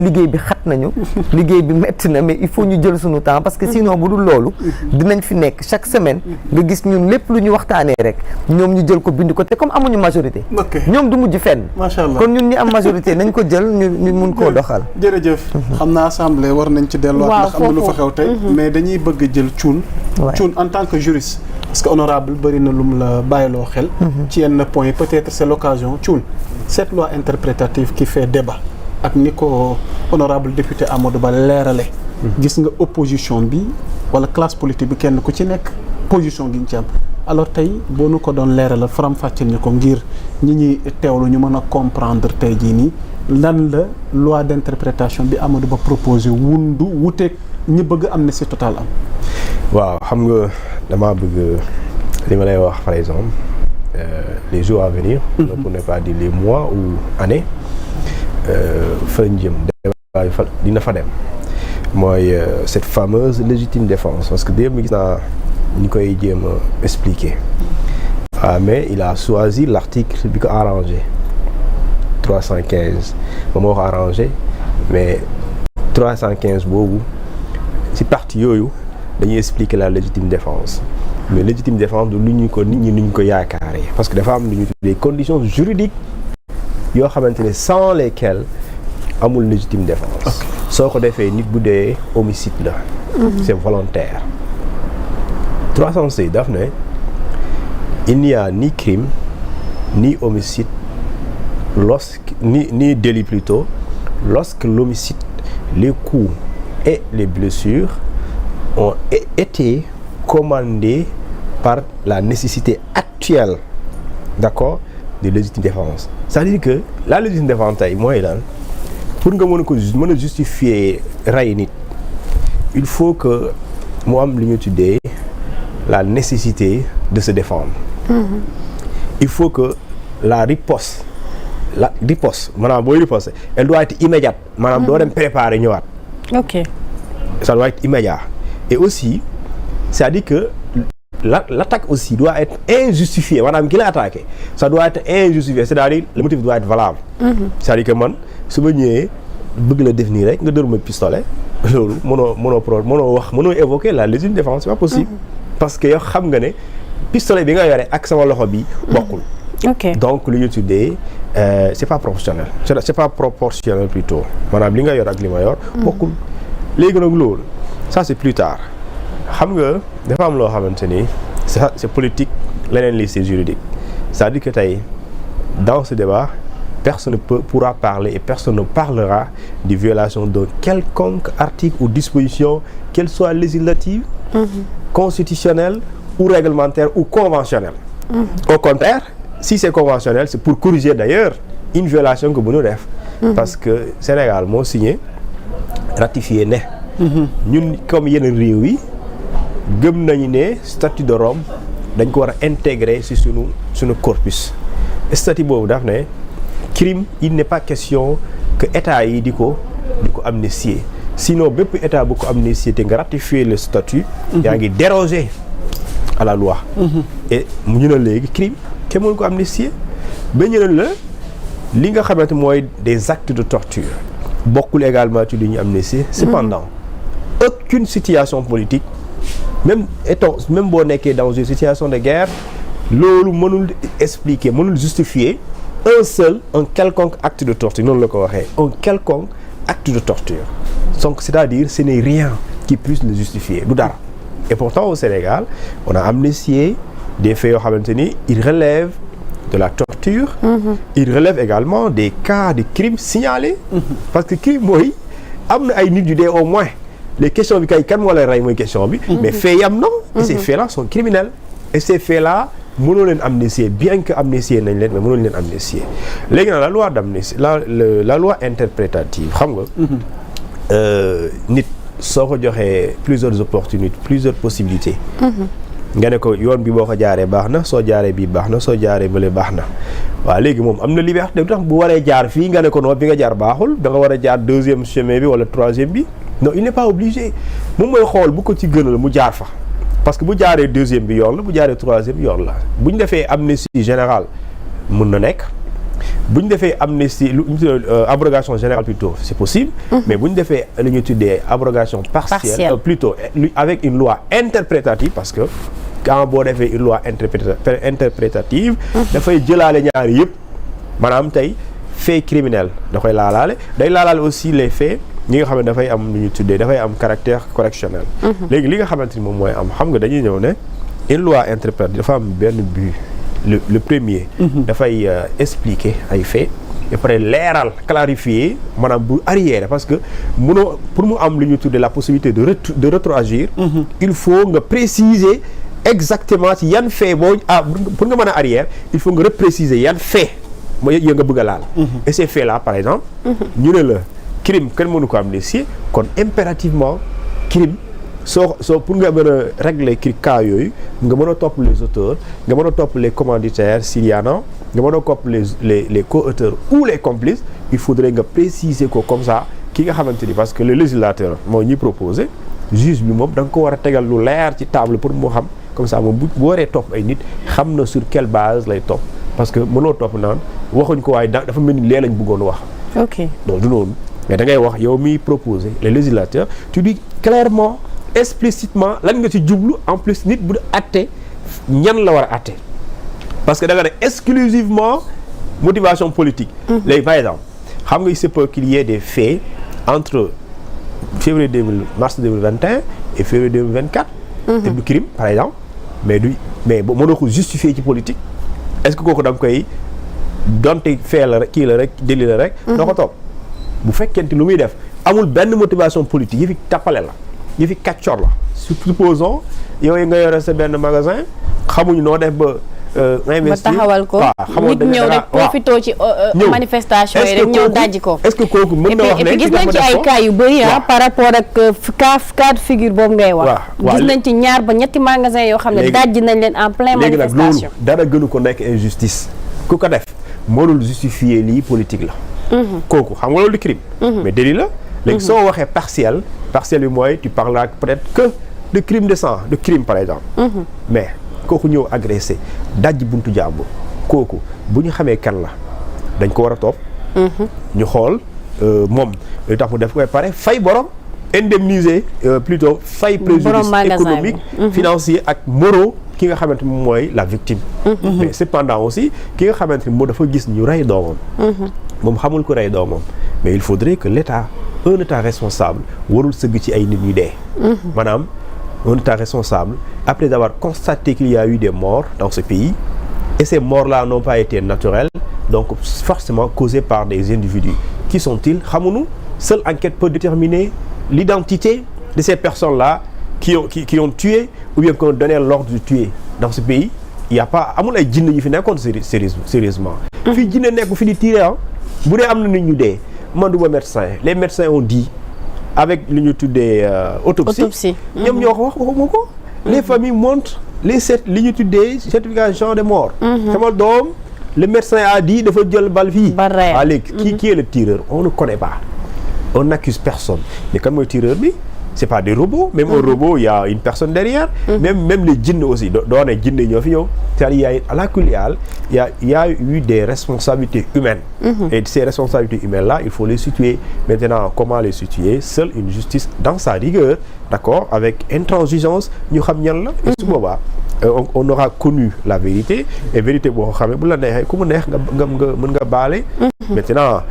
liggéey bi xat nañu liggéey bi metti na mais il faut ñu jël suñu temps parce que sinon bu dul loolu dinañ fi nekk chaque semaine nga gis ñun lépp lu ñu waxtaanee rek ñoom ñu jël ko bind ko te comme amuñu majorité ñoom du mujj fenn macha allah kon ñun ñi am majorité nañ ko jël ñu mun koo doxal jërëjëf xam naa assemblée war nañ ci delluwaat ndax am na lu fa xew tey mais dañuy bëgg a jël Thioune en tant que juriste parce que honorable bëri na lu mu la bàyyiloo xel ci yenn point yi peut-être c'est l'occasion Thioune cette loi interprétative qui fait débat ak ni ko honorable député Amadou Ba leerale gis nga opposition bi wala classe politique bi kenn ku ci nekk position gi ñu ci am alors tey boo nu ko doon leerale faram-fàcceel ñu ko ngir ñi ñuy teewlu ñu mën a comprendre tey jii nii lan la loi d'interprétation bi Amadou Ba proposé wuteeg ñi bëgg amnistie totale am. waaw xam nga damaa bëgg li ma lay wax par exemple les jours à venir. pour ne pas dire les mois ou années. fa jëm dina fa dem mooy cette fameuse légitime défense parce que démb gis naa ñu koy jéem a expliquer mais il a choisi l'article bi ko arrangé 315 moom moo ko arrangé mais 315 boobu ci partie yooyu dañuy expliquer la légitime défense mais légitime défense du lu ñu ko nit ñi nu ñu ko yaakaaree parce que dafa am lu ñu tuddee conditions juridiques yoo xamante ne sans lesquelles amul légitime défense soo ko defee nit bu dee homicide la c'est volontaire 306 daf ne il n'y a ni crime ni homicide ni délit plutôt lorsque l'homicide les coups et les blessures ont été commandés par la nécessité actuelle d'accord de légitime défense c'est-à-dire que la légitime défense tey mooy lan pour nga mën a justifier rey nit il faut que mu am lu ñu tuddee la nécessité de se défendre il faut que la riposte maanaam booy riposte elle doit être immédiate maanaam doo dem préparer ñëwaat ok ça doit être immédiat et aussi c'est-à-dire que l'attaque aussi doit être injustifiée maanaam ki la attaqué ça doit être injustifié c'est-à-dire le motif doit être valable c'est-à-dire que man su ma ñëwee bëgg la def nii rek nga dóor ma pistolet loolu mënoo évoquer la légitime défense c'est pas possible parce que yow xam nga ne pistolet bi nga yore ak sama loxo bi bokkul donc lu ñu tuddee c'est pas proportionnel c'est pas proportionnel plutôt maanaam li nga yor ak li ma yor bokkul léegi nag loolu ça c'est plus tard xam nga dafa am loo xamante ni c'est politique leneen li c'est juridique c'est-à-dire que tey dans ce débat personne ne pourra parler et personne ne parlera de violation d'un quelconque article ou disposition qu'elle soit législative constitutionnelle ou réglementaire ou conventionnelle au contraire si c'est conventionnel c'est pour corriger d'ailleurs une violation que bu ñu def parce que Sénégal moo signé ratifié ne ñun comme yeneen réew yi gëm nañu ne statut de Rome dañ ko war a intégrer ci suñu corpus statut boobu daf ne crime il n'est pas question que état yi di ko amnistier sinon bépp état bu ko amnistier te nga ratifier le statut yaa ngi déroger à la loi et mu ñu ne léegi crime kenn mënu ko amnistier ba ñu ne la li nga xamante mooy des actes de torture bokkul également ci li ñu amnistier cependant aucune situation politique même boo nekkee dans une situation de guerre loolu mënul expliquer mënul justifier un quelconque acte de torture noonu la ko waxee un quelconque acte de torture donc c'est-à-dire ce n'est rien qui puisse le justifier du dara et pourtant au Sénégal on a amnistié des faits yoo xamante ni il relève de la torture il relève également des cas de crimes signalés parce que crime mooy am na ay nit yu dee au moins les questions bi kay kan moo lay rey mooy question bi mais faits yi am na et ces faits là sont criminels et ces faits là mënoo leen amnistier bien que amnistier nañ leen mais mënoo leen amnistier léegi nag la loi d'amnistie la loi interprétative xam nga nit soo ko joxee plusieurs opportunités plusieurs possibilités nga ne ko yoon bi boo ko jaaree baax na soo jaaree bii baax na soo jaaree bële baax na waaw léegi moom am na liberté tax bu waree jaar fii nga ne ko non bi nga jaar baaxul da nga war a jaar deuxième chemin bi wala troisième bi non il n'est pas obligé moom mooy xool bu ko ci gënal mu jaar fa parce que bu jaaree deuxième bi yoon la bu jaaree troisième yoon la bu ñu defee amnistie générale mën na nekk bu ñu defee amnistie abrogation générale plutôt c'est possible. mais bu ñu defee lu ñuy tuddee abrogation partielle plutôt avec une loi interprétative parce que quand boo defee une loi interprétative. dafay jëlaale ñaari yëpp maanaam tey fait criminel da koy laalaale day laalaale aussi les faits ñi nga xam ne dafay am lu ñuy tuddee dafay am caractère correctionnel. léegi li nga xamante ni moom mooy am xam nga dañuy ñëw ne une loi interprétative dafa am benn but. le premier. dafay expliquer ay faits et après leeral clarifier maanaam bu arrière parce que mënoo pour mu am lu ñu tuddee la possibilité de rétroagir. il faut nga préciser exactement ci yan fait boo pour nga mën a arrière il faut nga repréciser yan fait mooy ya nga bëgg a laal. et ces faits là par exemple. ñu ne la crime kenn mënu ko amnistier kon impérativement crime. soo pour nga mën a régler cas yooyu nga mën a topp les auteurs nga mën a topp les commanditaires s'il y en a nga mën a topp les co-auteurs ou les complices il faudrait nga préciser ko comme ça ki nga xamante ni parce que le législateur moo ñuy proposé juge bi moom da nga ko war a tegal lu leer ci table pour mu xam comme ça moom bu waree topp ay nit xam na sur quelle base lay topp parce que mënoo topp naan waxuñ ko waaye dafa mel ni lee lañ bëggoon wax. ok donc du noonu mais da ngay wax yow miy proposé le législateur tu dis clairement. explicitement lan nga ci jublu en plus nit bu àtte ñan la war a àtte parce que da nga ne exclusivement motivation politique. léegi par exemple xam nga il se peut qu'il y ait des faits entre mars 2021 et février 2024. te du crime par exemple mais mënoo ko justifier ci politique est-ce que kooku da nga koy donte fee la rek kii la rek déli la rek. doo ko topp bu fekkente lu muy def amul benn motivation politique yi fi tappale la. yi fi kàccoor la supposons yow nga yore sa benn magasin xamuñu noo def ba investir ba taxawal ko nit ñëw rek profité ci manifestation yi rek ñëw dajji ko est-ce que kooku mën na wax ne gis nañ ci ay cas yu bëri par rapport ak cas de figure boobu ngay wax gis nañ ci ñaar ba ñetti magasin yoo xam ne dajji nañ leen en plein manifestation léegi nag loolu dara gënu ko nekk injustice ku ko def mënul justifier lii politique la kooku xam nga loolu di crime mais délit la léegi soo waxee partiel bi mooy tu parles peut-être que de crime de sang de crime par exemple. mais kooku ñëw agressé dajji buntu jàmbur kooku bu ñu xamee kan la dañ ko war a topp. ñu xool moom lu tax mu def koy pare fay borom indemniser plutôt fay préjudice économique financier ak moraux ki nga xamante moom mooy la victime. mais cependant aussi ki nga xamante ni moo dafa gis ñu rey doomam. moom xamul ko rey doomam mais il faudrait que l'État un État responsable warul sëgg ci ay nit ñi dee. maanaam un État responsable après avoir constaté qu'il y a eu des morts dans ce pays et ces morts-là n'ont pas été naturelles donc forcément causées par des individus. Qui sont-ils? xamuñu. Seule enquête peut déterminer l'identité de ces personnes-là qui ont tué ou bien qui ont donné l'ordre de tuer. Dans ce pays il y a pas amul ay jinne yu fi nekkoon sérieusement. fii jinne nekk fi di tirer bu dee am na nit ñu dee. man du ma médecin les médecins ont dit avec li ñu tuddee autopsie ñoom ñoo ko wax waxuma ko les familles montrent li ñu tuddee certification de mort sama doom le médecin a dit dafa jël bal fii waa léegi qui est le tireur on ne connaît pas on n'accuse personne mais kan mooy tireur bi c'est pas des robots même un robot il y a une personne derrière même les djinns aussi doone djinn ñoo fi ñëw c'est-à-dire il y a à la kulial il y a eu des responsabilités humaines et ces responsabilités humaines là il faut les situer maintenant comment les situer seule une justice dans sa rigueur d'accord avec intransigeance ñu xam ñan la et su boobaa on aura connu la vérité et vérité boo xamee bu la neexee ku mu neex nga mën nga baale maintenant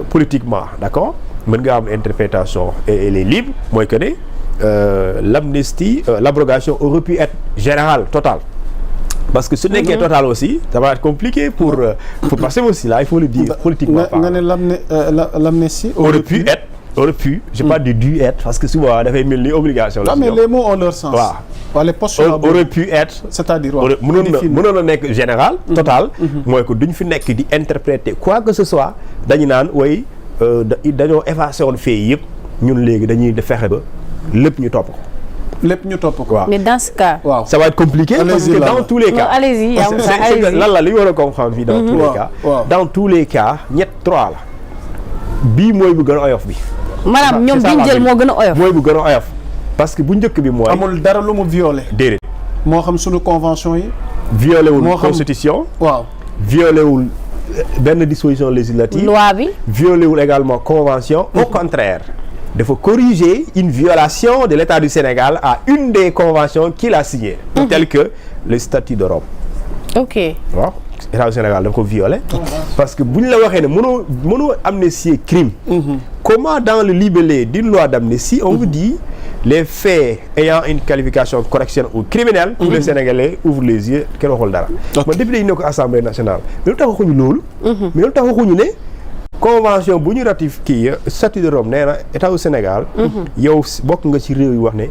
politiquement d'accord mën nga am interprétation et elle est libre mooy que ne l'amnistie l'abrogation aurait pu être générale totale parce que su nekkee total aussi ça va être compliqué pour parce que aussi là il faut le dire politiquement nga ne l'amnistie aurait pu j'ai pas dit dû être parce que souvent dafay mel ni obligation la mais les mots ont leur sens waaw les postulats aurait pu être c'est-à-dire mënoon na nekk général total mooy que duñ fi nekk di interpréter quoi que ce soit dañu naan way dañoo effacé woon fee yëpp ñun léegi dañuy fexe ba lépp ñu topp ko mais dans ce cas waaw ça va être compliqué parce que dans tous les cas allez-y lan la li war a comprendre fii dans tous les cas dans tous les cas trois la bii mooy bu gën a oyof bi maanaam ñoom biñ jël moo gën a oyof mooy bu gën a oyof parce que bu njëkk bi mooy amul dara lu mu violé déedéet moo xam suñu convention yi violé wul constitution waaw violé wul benn disposition législative. loi bi violé wul également convention. Au contraire dafa corriger une violation de l'État du Sénégal à une des conventions qu'il a signées. Telles que le statut de Rome. ok waaw État du Sénégal dafa ko violé. parce que bu ñu la waxee ne mënoo amnistier crime. Comment dans le libellé d'une loi d'amnistie on vous dit les faits ayant une qualification correctionnelle ou criminelle. tous les Sénégalais ouvrent les yeux kenn waxul dara. man député yi ne ko Assemblée nationale. mais lu tax waxuñu loolu. mais lu tax waxuñu ne. convention bu ñu ratifié statut de Rome nee na état du Sénégal. yow bokk nga ci réew yi wax ne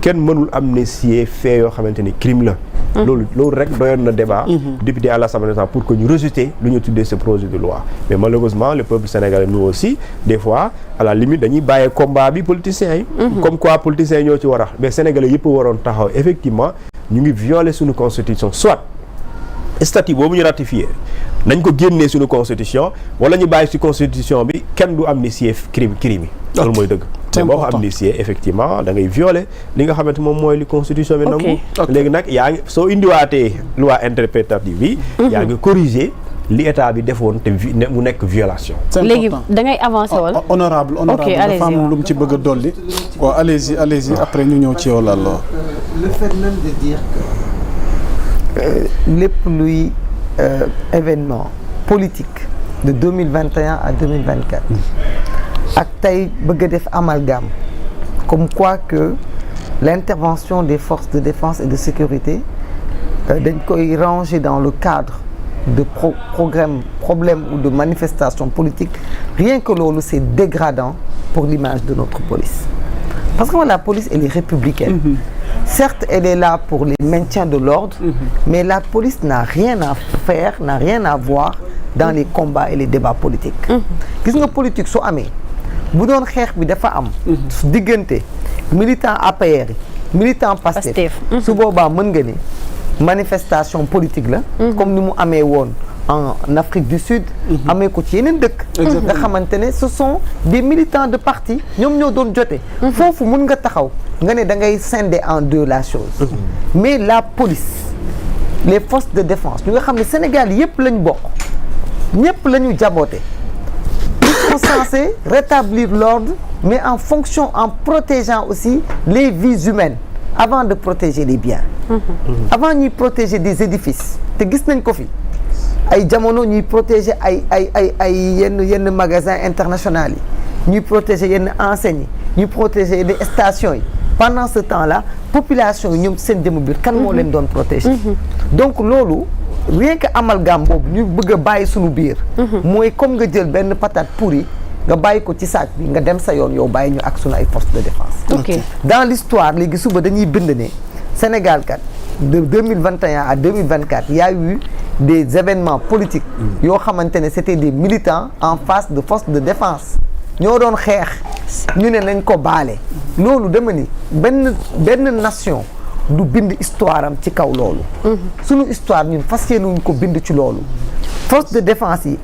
kenn mënul amnistier fait yoo xamante ni crime la. loolu rek doyoon na débat. député à l'Assemblée nationale pour que ñu rejeter lu ñu tuddee ce projet de loi. mais malheureusement le peuple sénégalais nous aussi des fois à la limite dañuy bàyyee combat bi politiciens yi. comme quoi politiciens yi ñoo ci war a mais sénégalais yëpp waroon taxaw effectivement ñu ngi violer suñu constitution soit statut boobu ñu ratifié. nañ ko génnee suñu constitution wala ñu bàyyi ci constitution bi kenn du amnistier crime yi. loolu mooy dëgg. mais boo ko amnistier effectivement da ngay violer li nga xamante moom mooy li constitution bi nangu. léegi nag yaa ngi soo indiwaatee loi interprétative bi. yaa ngi corriger li état bi defoon te mu nekk violation. léegi da ngay avancer wala. honorable dafa am lu mu ci bëgg a dolli. waaw allez-y après ñu ñëw ci yow la le fait même de dire que lépp luy. Événement politique de 2021 à 2024 ak tey bëgg a def amalgame comme quoi que l'intervention des forces de défense et de sécurité dañ koy ranger dans le cadre de problème ou de manifestation politique rien que loolu c'est dégradant pour l'image de notre police parce que la police elle est républicaine. Certes, elle est là pour le maintien de l'ordre, mais la police n'a rien à faire, n'a rien à voir dans les combats et les débats politiques. Gis nga politique su amee bu doon xeex bi dafa am. su diggante militant APR militant Pastef. su boobaa mën nga ni manifestation politique la. comme ni mu amee woon en Afrique du Sud. amee ko ci yeneen dëkk. nga xamante ne ce sont des militants de parti ñoom ñoo doon jote. foofu mën nga taxaw. nga ne da ngay scinder en deux la chose. mais la police les forces de défense ñu nga xam ne Sénégal yëpp lañ bokk ñëpp la ñu jaboote. ils sont censés rétablir l'ordre mais en fonction en protégeant aussi les vies humaines avant de protéger les biens. avant ñuy protéger des édifices te gis nañ ko fi ay jamono ñuy protéger ay yenn magasins internationaux yi ñuy protéger yenn enseignes yi ñuy protéger yenn stations yi. pendant ce temps-là population yi ñoom seen jëmm biir kan moo leen doon protéger. donc loolu rien que amalgame boobu ñu bëgg a bàyyi suñu biir. mooy comme nga jël benn patate pourrie nga bàyyi ko ci sac bi nga dem sa yoon yow bàyyi ñu ak suñu ay forces de défense. dans l'histoire léegi suba dañuy bind ne Sénégal kat de 2021 à 2024 il y a eu des événements politiques yoo xamante ne c'était des militants en face de forces de défense ñoo doon xeex ñu ne nañ ko baale loolu dama ni benn nation du bind histoire am ci kaw loolu sunu histoire ñun fas yéenuñ ko bind ci loolu force de défense yi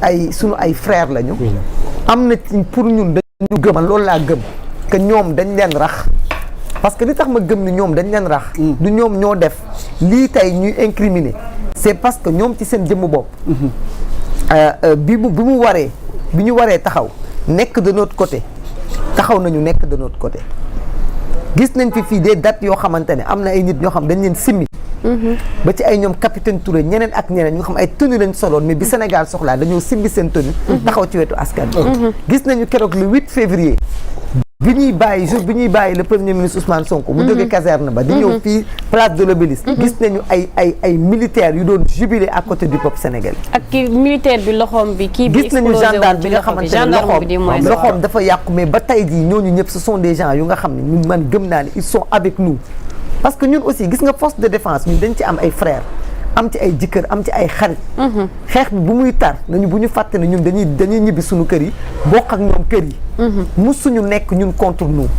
ay sunu ay frères lañu am na pour ñun dañu gëmal loolu laa gëm que ñoom dañ leen rax parce que li tax ma gëm ni ñoom dañ leen rax du ñoom ñoo def lii tey ñuy incriminer c'est parce que ñoom ci seen jëmm bopp bi ñu waree taxaw nekk de notre côté taxaw nañu nekk de notre côté gis nañ fi fii des dates yoo xamante ne am na ay nit ñoo xam dañ leen simmi ba ci ay ñoom capitaine Touré ñeneen ak ñeneen ñu xam ay tenue lañ soloon mais bi Sénégal soxlaa dañoo simmi seen tenue taxaw ci wetu askan gis nañu keroog le 8 février bi ñuy bàyyi le premier ministre Ousmane Sonko mu jógee caserne ba di ñëw fii place de l'Obélisque gis nañu ay militaires yu doon jubilé à côté du peuple sénégalais ak ki militaire bi loxoom bi kii bi gis nañu gendarme bi nga xamante ne loxoom dafa yàqu mais ba tey jii ñooñu ñëpp ce sont des gens yu nga xam ne ñun man gëm naa ne ils sont avec nous parce que ñun aussi gis nga force de défense ñun dañ ci am ay frères am ci ay jëkkër am ci ay xarit xeex bi bu muy tar nañu bu ñu fàtte ne ñun dañuy ñibbi suñu kër yi bokk ak ñoom kër yi musuñu nekk ñun contre nous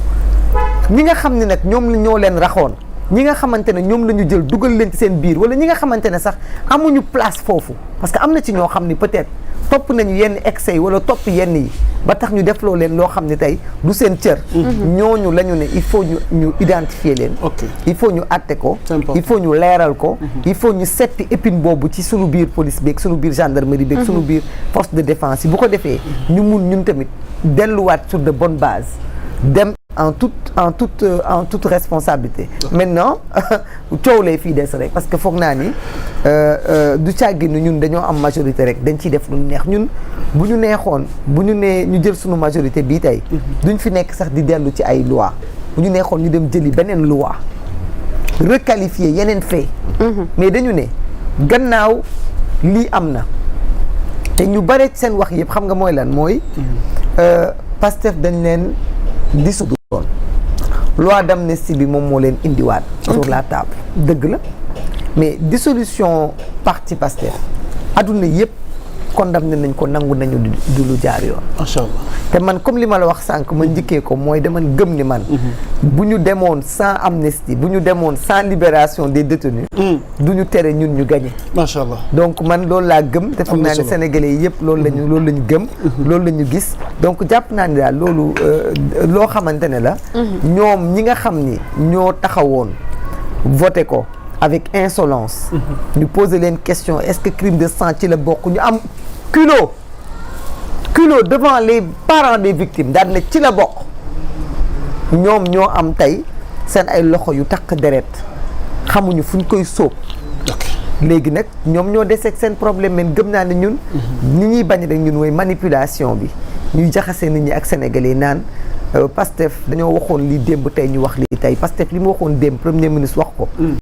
ñi nga xam ne nag ñoom ñoo leen raxoon ñi nga xamante ne ñoom la ñu jël dugal leen ci seen biir wala ñi nga xamante ne sax amuñu place foofu parce que am na ci ñoo xam ne peut-être topp nañu yenn excès yi wala topp yenn yi ba tax ñu def loo leen loo xam ne tey du seen cër. ñooñu la ñu ne il faut ñu identifier leen. il faut ñu àtte ko. il faut ñu leeral ko. il faut ñu seppi épine boobu ci sunu biir police beeg sunu biir gendarmerie beeg sunu biir force de défense yi bu ko defee ñu mun ñun tamit delluwaat sur de bonnes bases dem en toute responsabilité. Maintenant coow lay fii des rek parce que foog naa ni du càgginu ñun dañoo am majorité rek dañ ciy def lu neex ñun bu ñu neexoon bu ñu nee ñu jël sunu majorité bii tey duñ fi nekk sax di dellu ci ay loi bu ñu neexoon ñu dem jëli beneen loi requalifier yeneen fait mais dañu ne gannaaw lii am na te ñu bare seen wax yëpp xam nga mooy lan mooy Pastef dañ leen dissoudre woon loi d'amnistie bi moom moo leen indiwaat sur la table dëgg la mais dissolution parti Pastef adduna yëpp condamné nañ ko nangu nañu du lu jaar yoon macha allah te man comme li ma la wax sànq ma njëkkee ko mooy dama gëm ni man bu ñu demoon sans amnistie bu ñu demoon sans libération des détenus du ñu tere ñun ñu gagné macha allah donc man loolu laa gëm te foog naa ne sénégalais yi yëpp loolu la ñu gëm loolu la ñu gis donc jàpp naa ni daal loolu loo xamante ne la ñoom ñi nga xam ni ñoo taxawoon voté ko avec insolence ñu poser leen question est-ce que crime de sang ci la bokk ñu am culot devant les parents des victimes daal ne ci la bokk ñoom ñoo am tey seen ay loxo yu takk deret xamuñu fu ñu koy sóob léegi nag ñoom ñoo deseeg seen problème men gëm naa ne ñun ni ñuy bañ rek ñun mooy manipulation bi ñuy jaxasee nit ñi ak sénégalais naan Pastef dañoo waxoon lii démb tey ñu wax lii tey Pastef li mu waxoon démb premier ministre wax ko